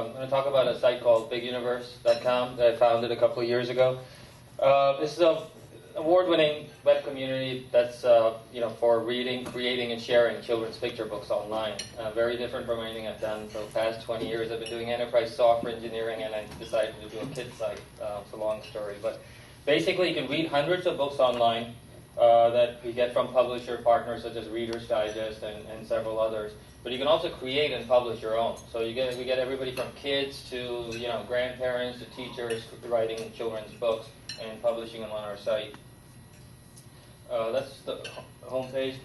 I'm going to talk about a site called BigUniverse.com that I founded a couple of years ago. This is an award-winning web community that's for reading, creating, and sharing children's picture books online. Very different from anything I've done for the past 20 years. I've been doing enterprise software engineering, and I decided to do a kid site. It's a long story, but basically you can read hundreds of books online that we get from publisher partners such as Reader's Digest and several others. But you can also create and publish your own. So we get everybody from kids to grandparents to teachers writing children's books and publishing them on our site. That's the homepage.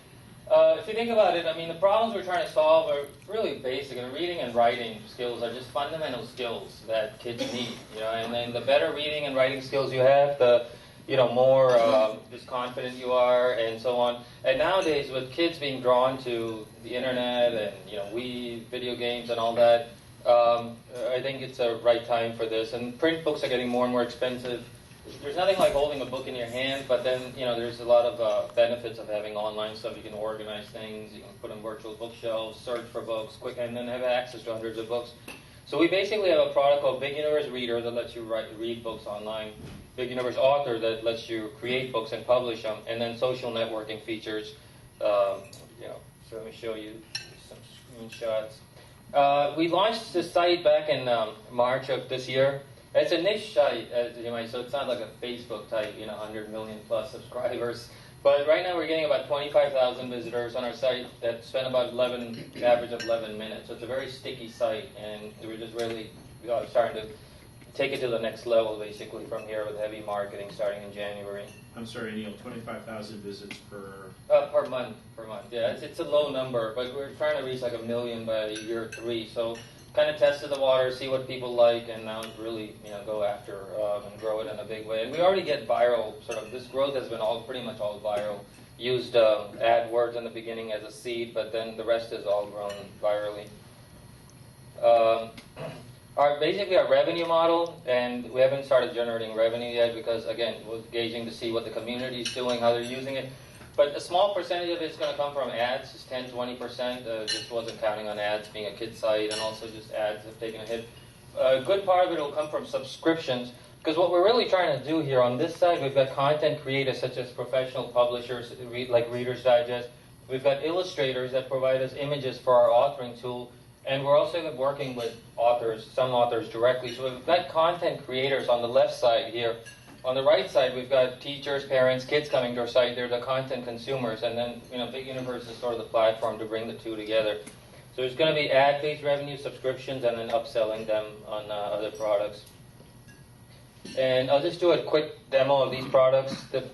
If you think about it, I mean, the problems we're trying to solve are really basic. And reading and writing skills are just fundamental skills that kids need. And then the better reading and writing skills you have, the more just confident you are, and so on. And nowadays, with kids being drawn to the internet and Wii, video games, and all that, I think it's a right time for this. And print books are getting more and more expensive. There's nothing like holding a book in your hand, but then there's a lot of benefits of having online stuff. You can organize things, you can put in virtual bookshelves, search for books, and then have access to hundreds of books. So we basically have a product called BigUniverse Reader that lets you read books online. BigUniverse Author that lets you create books and publish them, and then social networking features. So let me show you some screenshots. We launched this site back in March of this year. It's a niche site, so it's not like a Facebook type, 100 million plus subscribers. But right now we're getting about 25,000 visitors on our site that spend about average of 11 minutes. So it's a very sticky site, and we're just really starting to take it to the next level, basically, from here with heavy marketing starting in January. I'm sorry, Neil, 25,000 visits per month. Yeah, it's a low number, but we're trying to reach like 1 million by year 3. So kind of tested the water, see what people like, and now really go after and grow it in a big way. And we already get viral. This growth has been pretty much all viral. Used AdWords in the beginning as a seed, but then the rest is all grown virally. Basically our revenue model, and we haven't started generating revenue yet because, again, we're gauging to see what the community is doing, how they're using it. But a small percentage of it is going to come from ads, just 10-20%. Just wasn't counting on ads being a kid site, and also just ads have taken a hit. A good part of it will come from subscriptions, because what we're really trying to do here on this side, we've got content creators such as professional publishers like Reader's Digest. We've got illustrators that provide us images for our authoring tool. And we're also working with some authors directly. So we've got content creators on the left side here. On the right side, we've got teachers, parents, kids coming to our site. They're the content consumers. And then, BigUniverse is sort of the platform to bring the two together. So there's going to be ad-based revenue, subscriptions, and then upselling them on other products. And I'll just do a quick demo of these products that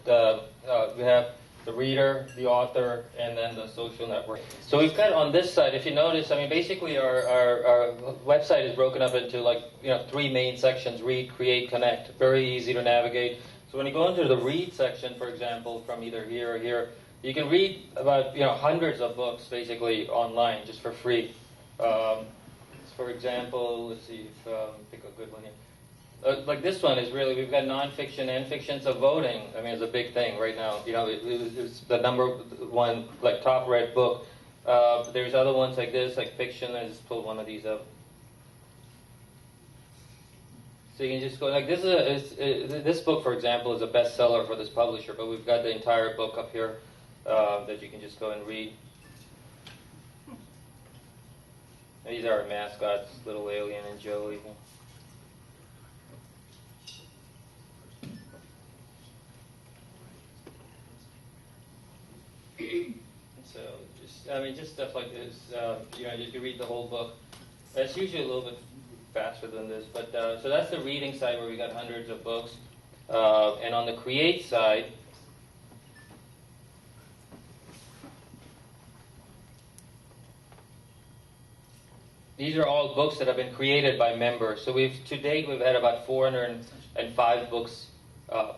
we have. The reader, the author, and then the social network. So we've got on this side, if you notice, basically our website is broken up into 3 main sections: read, create, connect. Very easy to navigate. So when you go into the read section, for example, from either here or here, you can read about hundreds of books basically online just for free. For example, let's see if pick a good one here. Like this one is really, we've got nonfiction and fiction, so voting, is a big thing right now. It's the #1, top read book. There's other ones like this, like fiction. I just pulled one of these up. So you can just go, this book, for example, is a bestseller for this publisher, but we've got the entire book up here that you can just go and read. These are our mascots, Little Alien and Joey. So just stuff like this. You can read the whole book. It's usually a little bit faster than this, but so that's the reading side where we got hundreds of books. And on the create side, these are all books that have been created by members. So to date we've had about 405 books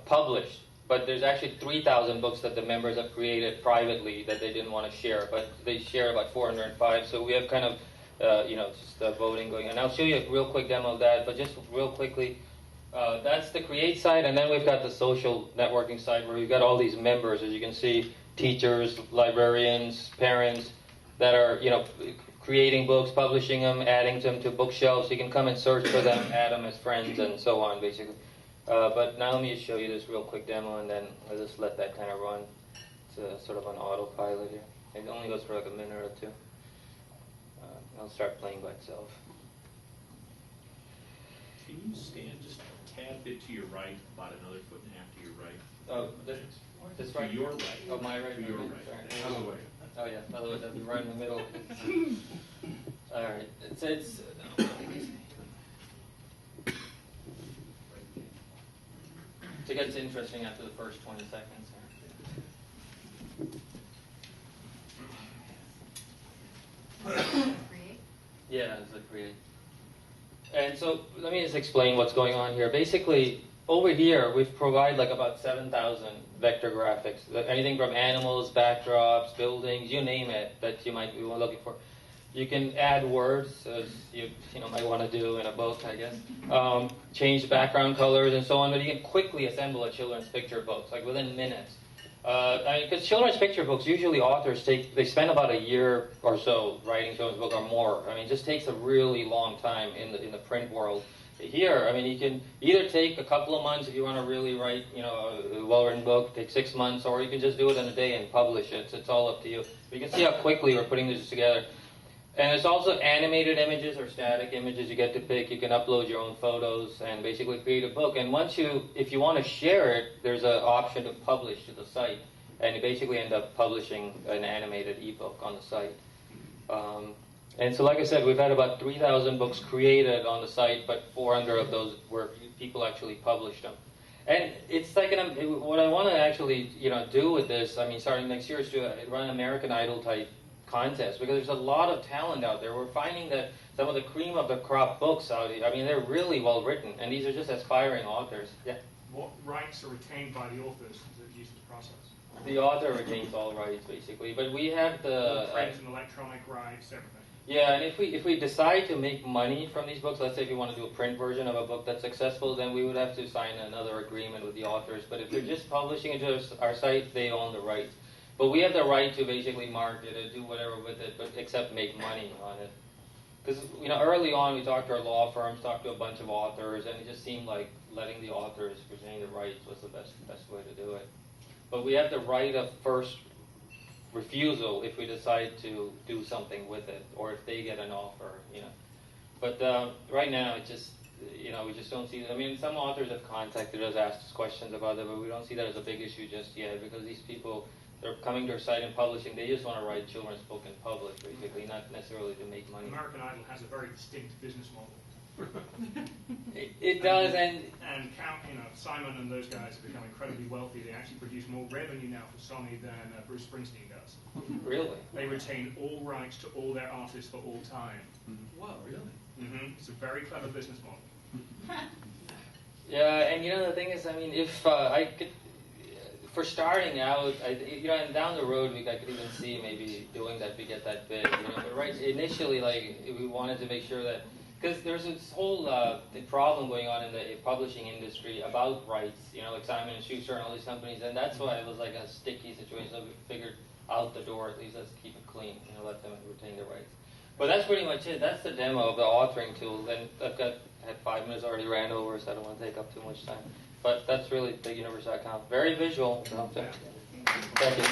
published. But there's actually 3,000 books that the members have created privately that they didn't want to share, but they share about 405. So we have kind of, just voting going. And I'll show you a real quick demo of that, but just real quickly, that's the create side, and then we've got the social networking side where we've got all these members, as you can see, teachers, librarians, parents, that are, creating books, publishing them, adding them to bookshelves. You can come and search for them, add them as friends, and so on, basically. But now let me just show you this real quick demo, and then I'll just let that kind of run. It's sort of an autopilot here. It only goes for like a minute or two. I'll start playing by itself. Can you stand just a tad bit to your right, about another foot and a half to your right? Oh, this right? To your right. Oh, my right? To your right. Sorry. Other way. Oh yeah, otherwise I'd be right in the middle. All right, it's it gets interesting after the first 20 seconds. Create? Yeah, it's a create. And so let me just explain what's going on here. Basically, over here we've provided like about 7,000 vector graphics. Anything from animals, backdrops, buildings, you name it that you might be looking for. You can add words, as you might want to do in a book, I guess. Change background colors and so on. But you can quickly assemble a children's picture book, like within minutes. Because children's picture books, usually authors they spend about a year or so writing children's book or more. I mean, it just takes a really long time in the print world. Here, I mean, you can either take a couple of months if you want to really write, a well-written book, take 6 months, or you can just do it in a day and publish it. So it's all up to you. But you can see how quickly we're putting this together. And there's also animated images or static images you get to pick. You can upload your own photos and basically create a book. And if you want to share it, there's an option to publish to the site. And you basically end up publishing an animated ebook on the site. And so like I said, we've had about 3,000 books created on the site, but 400 of those were people actually published them. And it's like, what I want to actually do with this, I mean, starting next year, is to run an American Idol type contest, because there's a lot of talent out there. We're finding that some of the cream of the crop books out here, I mean, they're really well written, and these are just aspiring authors. Yeah. What rights are retained by the authors that use the process? The author retains all rights, basically, but we have the print and electronic rights, everything. Yeah, and if we decide to make money from these books, let's say if you want to do a print version of a book that's successful, then we would have to sign another agreement with the authors. But if they're just publishing it to our site, they own the rights. But we have the right to basically market it, do whatever with it, but except make money on it. Because early on we talked to our law firms, talked to a bunch of authors, and it just seemed like letting the authors retain the rights was the best way to do it. But we have the right of first refusal if we decide to do something with it, or if they get an offer. But right now it just we just don't see that. I mean, some authors have contacted us, asked us questions about it, but we don't see that as a big issue just yet, because these people, they're coming to our site and publishing. They just want to write a children's book and publish, basically, not necessarily to make money. American Idol has a very distinct business model. It does, and Simon and those guys have become incredibly wealthy. They actually produce more revenue now for Sony than Bruce Springsteen does. Really? They retain all rights to all their artists for all time. Wow, really? Mm-hmm. It's a very clever business model. Yeah, and the thing is, I mean, if I could, for starting out, and down the road, I could even see maybe doing that to get that big. But right initially, we wanted to make sure that, because there's this whole problem going on in the publishing industry about rights, like Simon & Schuster and all these companies, and that's why it was like a sticky situation. So we figured out the door, at least let's keep it clean, let them retain their rights. But that's pretty much it. That's the demo of the authoring tool. And I've had 5 minutes already ran over, so I don't want to take up too much time. But that's really BigUniverse.com. Very visual. So thank you.